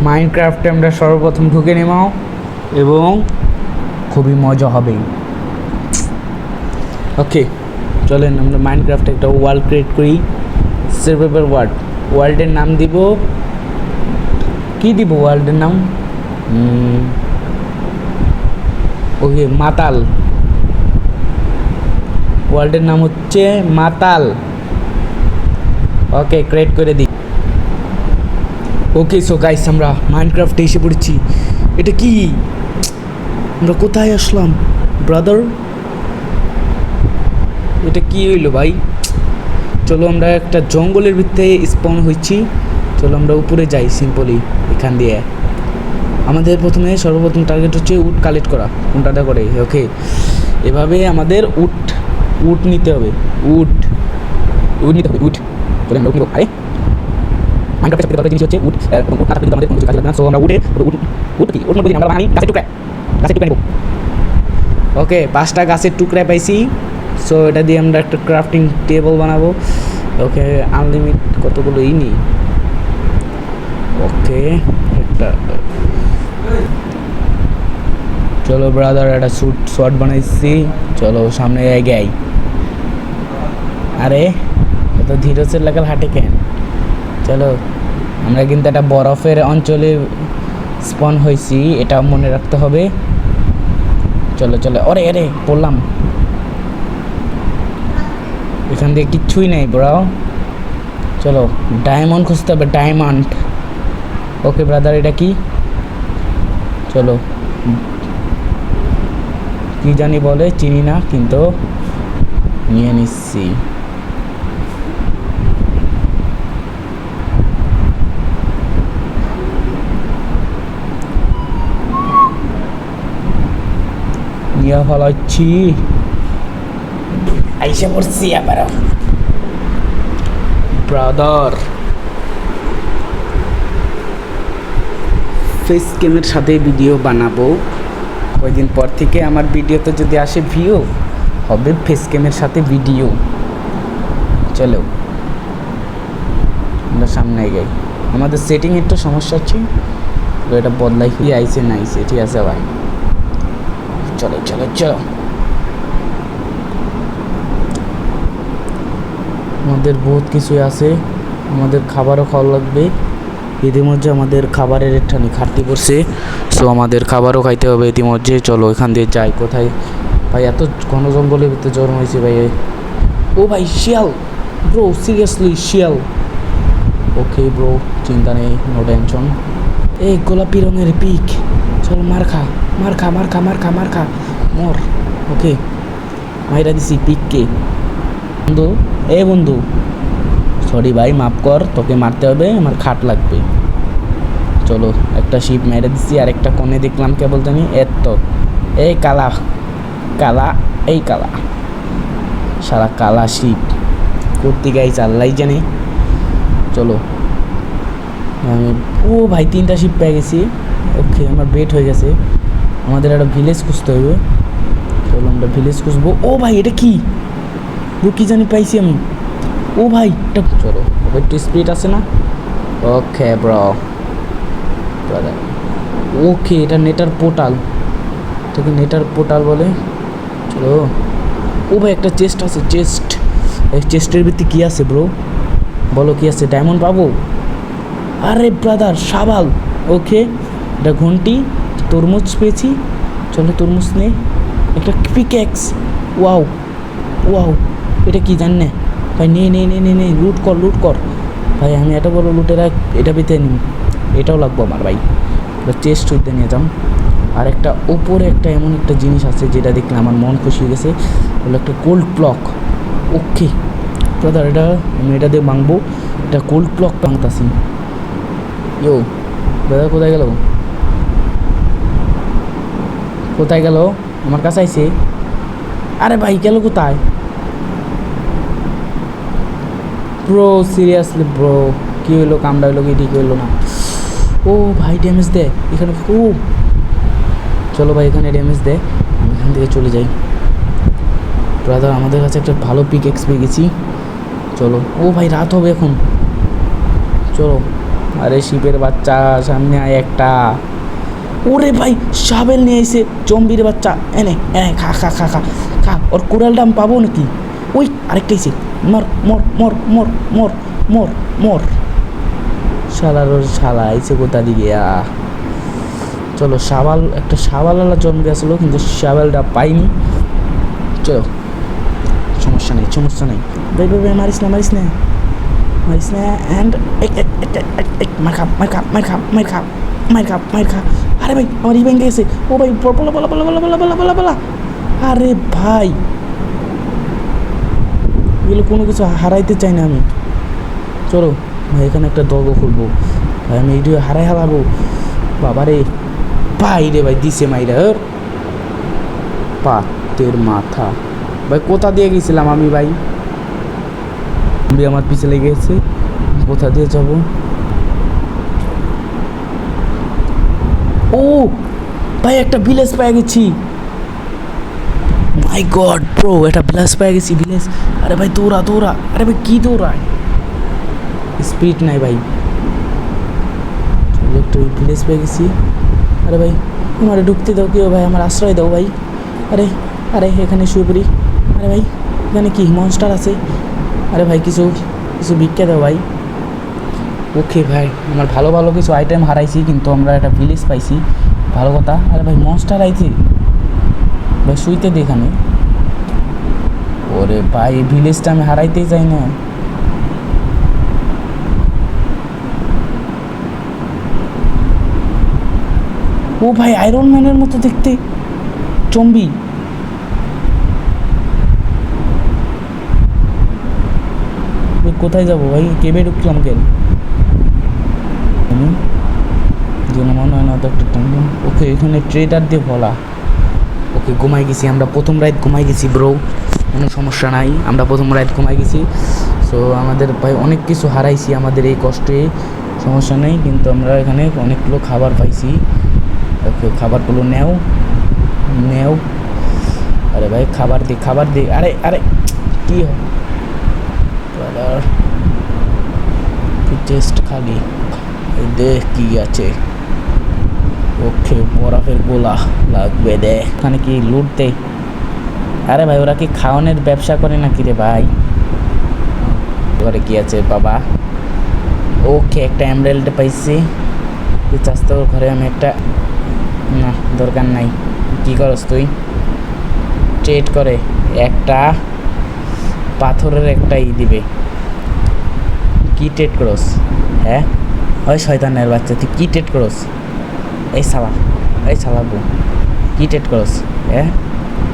মাইনক্রাফটে আমরা সর্বপ্রথম ঢুকে নেব এবং খুবই মজা হবে। ওকে চলেন আমরা মাইনক্রাফটে একটা ওয়ার্ল্ড ক্রিয়েট করি। সার্ভাইভাল ওয়ার্ল্ডের নাম দিব, কি দিব ওয়ার্ল্ডের নাম? ওকে মাতাল। ওয়ার্ল্ডের নাম হচ্ছে মাতাল। ওকে ক্রিয়েট করে দিই। ওকে সো গাইস আমরা মাইনক্রাফটে এসে পড়েছি। এটা কি? আমরা কোথায় আসলাম ব্রাদার? এটা কি হইলো ভাই? চলো আমরা একটা জঙ্গলের ভিতরে স্পন হয়েছি। চলো আমরা উপরে যাই সিম্পলি এখান দিয়ে। আমাদের সর্বপ্রথম টার্গেট হচ্ছে উড কালেক্ট করা। কোনটাটা করে? ওকে এভাবে আমাদের উড নিতে হবে। উড চলে আমরা উড। আরে মাইনক্রাফটের সবথেকে দরকারি জিনিস হচ্ছে উড। উড না থাকলে কিন্তু আমাদের কোনো কিছু কাজে লাগবে না। সো আমরা উড কি ওর মধ্যে আমরা বানাই গাছের টুকরা নেব। ওকে 5টা গাছের টুকরা পাইছি। সো এটা দিয়ে আমরা একটা ক্রাফটিং টেবল বানাবো। ওকে আনলিমিট কতগুলোই নিই। ওকে একটা চলো ব্রাদার একটা শর্ট বানাইছি। চলো সামনে এগিয়ে। আরে এত ধীরসের লাগাল হাঁটে কেন? চলো আমরা কিন্তু একটা বরফের অঞ্চলে স্পন হয়েছি, এটা মনে রাখতে হবে। চলো আরে পড়লাম। এখান থেকে কিচ্ছুই নেই ব্রাও। চলো ডায়মন্ড খুঁজতে হবে, ডায়মন্ড। ওকে ব্রাদার এটা কি? চলো কি জানি বলে, চিনি না কিন্তু নিয়ে নিচ্ছি। নিয়ে ফলাচ্ছি, আইসা পড়ছি আবার ব্রাদার। ফেস ক্যামের সাথে ভিডিও বানাবো কয়েকদিন পর থেকে। আমার ভিডিওতে যদি আসে ভিউ হবে ফেস ক্যামের সাথে ভিডিও। চলো আমরা সামনে যাই। আমাদের সেটিং একটু সমস্যা আছে, তো এটা বদলাই কি আইছে না আইছে। ঠিক আছে ভাই চলো আমাদের বহুত কিছু আছে, আমাদের খাবারও খাওয়া লাগবে। ইতিমধ্যে আমাদের খাবারের একটুখানি ঘাটতি পড়ছে, সো আমাদের খাবারও খাইতে হবে ইতিমধ্যে। চলো এখান দিয়ে যাই। কোথায় ভাই? এত ঘন জঙ্গলের ভিতরে জন্ম হয়েছে ভাই। ও ভাই শিয়াল ব্রো, সিরিয়াসলি শিয়াল। ওকে ব্রো চিন্তা নেই, নো টেনশন। এই গোলাপি রঙের পিক। চলো মার খা মর। ওকে মাইরা দিছি পিককে। বন্ধু সরি ভাই মাফ কর, তোকে মারতে হবে, আমার খাট লাগবে। চলো একটা শিপ মেরে দিচ্ছি। আর একটা কোণে দেখলাম কে বলতে নি এই কালা সারা কালা শিপ করতে গাইছে আল্লাহই জানে। চলো ও ভাই 3টা শিপ পেয়ে গেছি। ওকে আমার বেট হয়ে গেছে। আমাদের একটা ভিলেজ খুঁজতে হবে। চলো আমরা ভিলেজ খুঁজবো। ও ভাই এটা কি কি জানি পাইছি আমি। ও ভাই এটা চলো একটু স্পিড আছে না? ওকে ব্রো ওকে এটা নেটার পোর্টাল, এটাকে নেটার পোর্টাল বলে। চলো ও ভাই একটা চেস্ট আছে। এই চেস্টের ভিতরে কি আছে ব্রো? বলো কি আছে? ডায়মন্ড পাবো? আরে ব্রাদার শাবাল। ওকে এটা ঘন্টি, তরমুজ পেয়েছি। চলো তরমুজ নে। একটা পিক্যাক্স। ওয়াও এটা কি জানে ভাই? নে লুট কর ভাই। আমি এত বড় লুটেরা এটা পেতে নিই, এটাও লাগবো আমার ভাই। চেস্ট হইতে নিয়ে যাম। আর একটা ওপরে একটা এমন একটা জিনিস আছে যেটা দেখলে আমার মন খুশি হয়ে গেছে, হলো একটা গোল্ড ব্লক। ওকে ব্রাদার এটা আমি এটা দিয়ে ভাঙবো। এটা গোল্ড ব্লক ভাঙতাছি। ইয়ো ব্রাদার কোথায় গেল? আমার কাছে আইছে। আরে ভাই গেল কোথায় ব্রো? সিরিয়াসলি ব্রো কী হইলো? কামড়া হইলো কি? ঠিক হইলো না। ও ভাই ড্যামেজ দেয় এখানে খুব। চলো ভাই এখানে ড্যামেজ দেয়, আমি এখান থেকে চলে যাই। ব্রাদার আমাদের কাছে একটা ভালো পিক এক্স পেয়ে গেছি। চলো ও ভাই রাত হবে এখন। চলো আরে শিপের বাচ্চা সামনে আয় একটা। ওরে ভাই শাবেল নিয়ে এসে জম্বির বাচ্চা, এনে এনে খা খা খা খা খা। ওর কোরালটা আমি পাবো নাকি? ওই আরেকটা এসে মর মর মর মর মর মর মর। শালার ওর শালা আইছে কোথা দিকে? চলো শাবাল, একটা শাবালওয়ালা জম্বি আসলো কিন্তু শাবালটা পাইনি। চলো সমস্যা নেই সমস্যা নেই। ভাই ভাই ভাই মারিস না মারিস না মারিস না। অ্যান্ড মার খা মার খা মার খা মার খা মার খা মার খা। আরে ভাই আমার ই ভেঙে গেছে। ও ভাই বলা বলা বলা বলা বলা বলা বলা বলা। আরে ভাই এগুলো কোনো কিছু হারাইতে চাই না আমি। চলো ভাই এখানে একটা দর্গ খুলবো ভাই, আমি এইটা হারাই হারাবো। বাবা রে ভাই রে ভাই দিছে মাইরা পাতের মাথা। ভাই কোথা দিয়ে গেছিলাম আমি ভাই? আমার পিছে লেগে গেছে, কোথা দিয়ে যাব? ও ভাই একটা ভিলেজ পেয়ে গেছি। মাই গড ব্রো, একটা ভিলেজ পেয়ে গেছি ভিলেজ। আরে ভাই দৌড়া দৌড়া। আরে ভাই কি দৌড়ায়, স্পিড নাই ভাই। একটু ভিলেজ পেয়ে গেছি। আরে ভাই আমার ঢুকতে দাও কেউ ভাই, আমার আশ্রয় দাও ভাই। আরে আরে এখানে শুয়ে পড়ি। আরে ভাই এখানে কি মনস্টার আছে? আরে ভাই কিছু কিছু ভিক্ষা দাও ভাই। ওকে ভাই আমার ভালো ভালো কিছু আইটেম হারাইছি কিন্তু আমরা একটা ভিলেজ পাইছি, ভালো কথা। আরে ভাই মনস্টার আইছে ভাই, শুইতে দে এখানে। ওরে ভাই এই ভিলেজটা আমি হারাইতেই চাই না। ও ভাই আয়রন ম্যানের মতো দেখতে জম্বি। কোথায় যাবো ভাই? কেবে ঢুকলাম কেন? মনে হয় না তো একটা টেনশন। ওকে এখানে ট্রেডার দিয়ে বলা। ওকে ঘুমাই গেছি আমরা, প্রথম রাত ঘুমাই গেছি ব্রো, কোনো সমস্যা নাই। আমরা প্রথম রাত ঘুমাই গেছি। সো আমাদের ভাই অনেক কিছু হারাইছি আমাদের এই কষ্টে, সমস্যা নেই। কিন্তু আমরা এখানে অনেকগুলো খাবার পাইছি। ওকে খাবারগুলো নেও নেও। আরে ভাই খাবার দি খাবার দি। আরে আরে কি টেস্ট খালি দেখ কি আছে। ওকে বরফের গোলা লাগবে দে। ওখানে কি লুট দেয়? আরে ভাই ওরা কি খাওয়ানোর ব্যবসা করে নাকি রে ভাই? ঘরে কি আছে বাবা? ওকে একটা এমরাল্ড পাইছি। চাস্তো ঘরে আমি একটা, না দরকার নাই। কি করস তুই? ট্রেড করে একটা পাথরের একটা দিবে। কি ট্রেড করস? হ্যাঁ ওই শয়তানের বাচ্চা তুই কি ট্রেড করস? এই সালা বউ কি ট্রেড করস? হ্যাঁ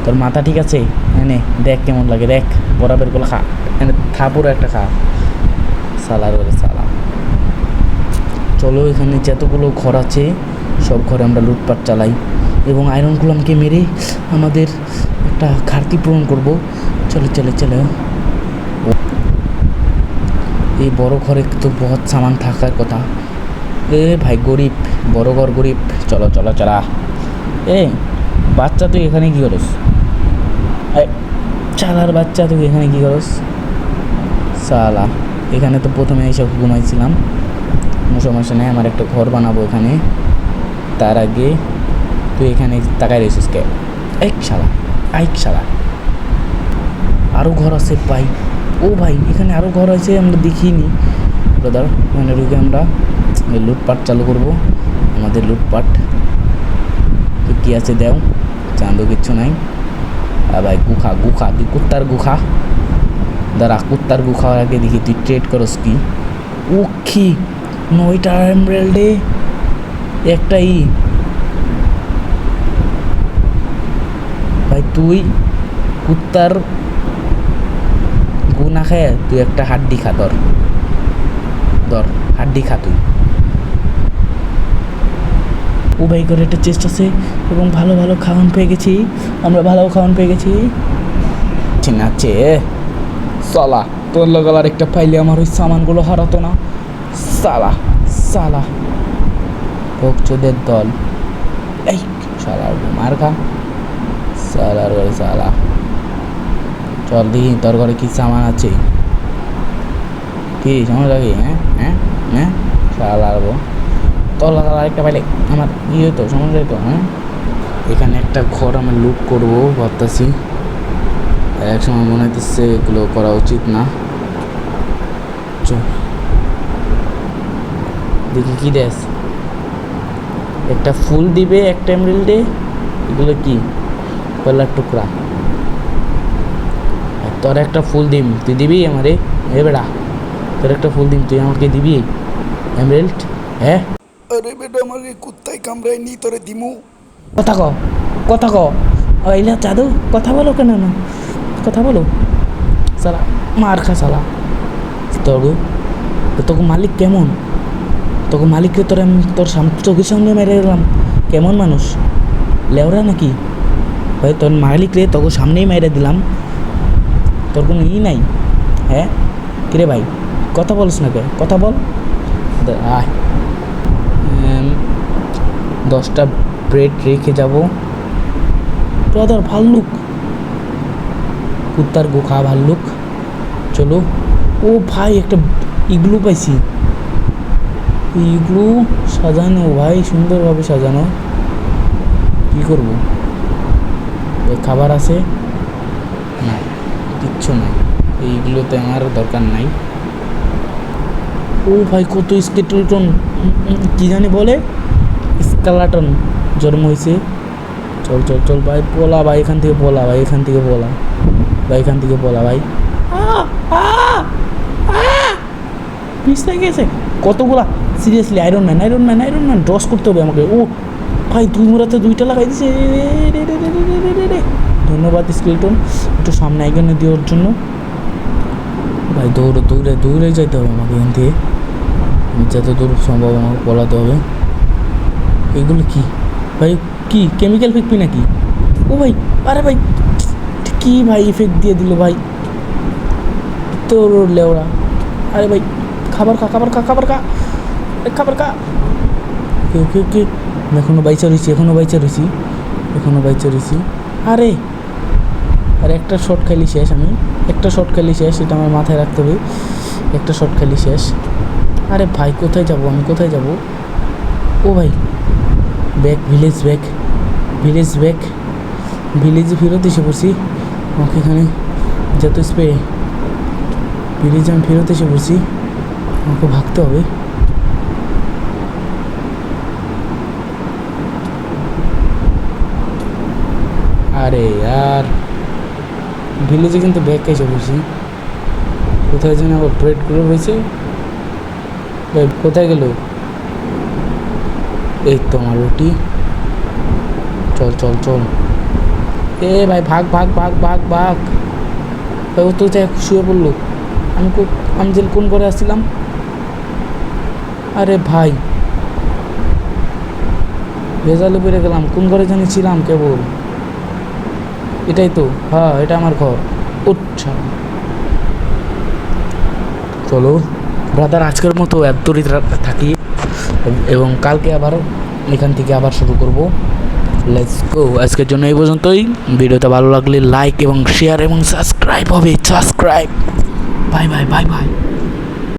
তোর মাথা ঠিক আছে? এনে দেখ কেমন লাগে, দেখ বরাবর গুলো খা, এনে থাপুরো একটা খা। সালার সালা। চলো এখানে যতগুলো ঘর আছে সব ঘরে আমরা লুটপাট চালাই এবং আয়রন গুলামকে মেরে আমাদের একটা ঘাটতি পূরণ করব। চলে চলে চলে। এই বড় ঘরে তো বহুত সামান থাকার কথা। এ ভাই গরিব, বড় ঘর গরিব। চলো চলো চলা। এ বাচ্চা তুই এখানে কী করস? চালার বাচ্চা তুই এখানে কী করস? সালা এখানে তো প্রথমে এইসব ঘুমাইছিলাম, কোনো সমস্যা নেই। আমার একটা ঘর বানাবো এখানে, তার আগে তুই এখানে তাকাই রয়েছিস কে? এক শালা আরও ঘর আছে ভাই। ও ভাই এখানে আরও ঘর আছে আমরা দেখিনি ব্রাদার। এখানে ঢুকে আমরা লুটপাট চালু করব। আমাদের লুটপাট কী আছে দেও, চাঁদো কিচ্ছু নাই। আর ভাই গুখা তুই কুত্তার গুখা দাঁড়া, কুত্তার গুখা আগে দেখি তুই ট্রেড করস কি। ওকে 9টা এমরাল্ডে একটা ভাই তুই কুত্তার গু না খায় তুই একটা হাড্ডি খা। ধর হাড্ডি খা তুই। ও ভাই করে একটা চেষ্ট আছে এবং ভালো ভালো খাওয়ান পেয়ে গেছি আমরা, ভালো খাওয়ান পেয়ে গেছি। নাচে সালা তোর লাগার একটা পাইলে আমার ওই সামানগুলো হারাতো না। সালা ভোগচোদের দল। এই সালার মার খা সালার ঘরে সালা। চল দেখি তোর ঘরে কি সামান আছে, কি সমস্যা কি? হ্যাঁ লাগবো তলা আরেকটা পাইলে আমার ইয়ে হতো সমস্যা হতো। হ্যাঁ, এখানে একটা ঘর আমি লুট করবো ভাবতেছি। এক সময় মনে হইতেছে এগুলো করা উচিত না। দেখি কি দেশ, একটা ফুল দিবে, একটা এমরিল্ডে। এগুলো কি কয়লার টুকরা? তোর একটা ফুল দিম, তুই দিবি আমারে? এ বেড়া, তোর একটা ফুল দিম, তুই আমাকে দিবি এমরিল্ড? হ্যাঁ, আরে বেটা আমারে কুত্তায় কামড়ায় নি তোরে দিমু। কথা ক, কথা ক। ওইলা জাদু, কথা বলো কেন না? কথা বলো সালা, মার খা সালা। তোকে মালিক কেমন? তোকে মালিককে তোর আমি তোর চোখের সামনে মেরে গেলাম, কেমন মানুষ? লেওরা নাকি ভাই? তোর মালিক রে তোকে সামনেই মেরে দিলাম, তোর কোনো নাই? হ্যাঁ কিরে ভাই, কথা বলিস না কে? কথা বল। আয়, 10টা ব্রেড রেখে যাবো। ব্রাদার ভাল্লুক, কুত্তার গোখা ভাল্লুক। চলো। ও ভাই, একটা ইগলু পাইছি। ইগলু সাজানো ভাই, সুন্দরভাবে সাজানো। কি করব? খাবার আছে না? কিচ্ছু নাই, এইগুলোতে আমার দরকার নাই। ও ভাই, কত স্কেলেটন, কি জানি বলে, স্কেলেটন জন্ম হয়েছে। চল চল চল ভাই, পলা ভাই, এখান থেকে পলা ভাই, এখান থেকে পলা ভাই, এখান থেকে পলা ভাই। পিছনে গেছে কতগুলা। Seriously iron man, iron man, iron man draws করতে হবে আমাকে। ও ভাই, দুই মোড়াতে 2টা লাগাই দিছে। ধন্যবাদ স্কেলেটন, একটু সামনে এগিয়ে দেওয়ার জন্য। ভাই দৌড়ে দৌড়ে দৌড়ে যাইতে হবে আমাকে এখান থেকে, যত দূর সম্ভব আমাকে পলাতে হবে। এগুলো কি ভাই? কি কেমিক্যাল ফেকবি নাকি? ও ভাই, আরে ভাই কি ভাই ইফেক্ট দিয়ে দিল ভাই, তোর লেওড়া। আরে ভাই, খাবার খা, খাবার খা, খাবার খা, খাবার খা। ওকে ওকে ওকে, এখনো বাইচা রয়েছি, এখনো বাইচা রয়েছি, এখনো বাইচা রয়েছি। আরে আরে একটা শট খাইলি শেষ, আমি একটা শট খাইলি শেষ, এটা আমার মাথায় রাখতে হবে। একটা শট খাইলি শেষ। আরে ভাই, কোথায় যাব আমি, কোথায় যাব? ও ভাই, back, village back, village back, ভিলেজে ফেরত এসে পড়ছি। আমাকে এখানে যত স্প্রে, ভিলেজে আমি ফেরত এসে পড়ছি, আমাকে ভাগতে হবে। আরে আর ভিলেজে কিন্তু ব্যাক এসে পড়ছি। কোথায় যেন আবার ব্রেড করে রয়েছে, কোথায় গেল? এই তো আমার রুটি। চল চল চল, এ ভাই ভাগ ভাগ ভাগ ভাগ ভাগ। ও তো শুয়ে পড়লো। আমি যে কোন করে আসছিলাম? আরে ভাই, ভেজালে বেড়ে গেলাম। কোন ঘরে জানি ছিলাম কেবল? এটাই তো, হ্যাঁ এটা আমার ঘর। আচ্ছা চলো ব্রাদার, আজকের মতো এত দূরই থাকি, এবং কালকে আবার এখান থেকে আবার শুরু করব। Let's go. আজকের জন্য এই পর্যন্তই। ভিডিওটা ভালো লাগলে লাইক এবং শেয়ার এবং সাবস্ক্রাইব হবে, subscribe. Bye bye bye bye.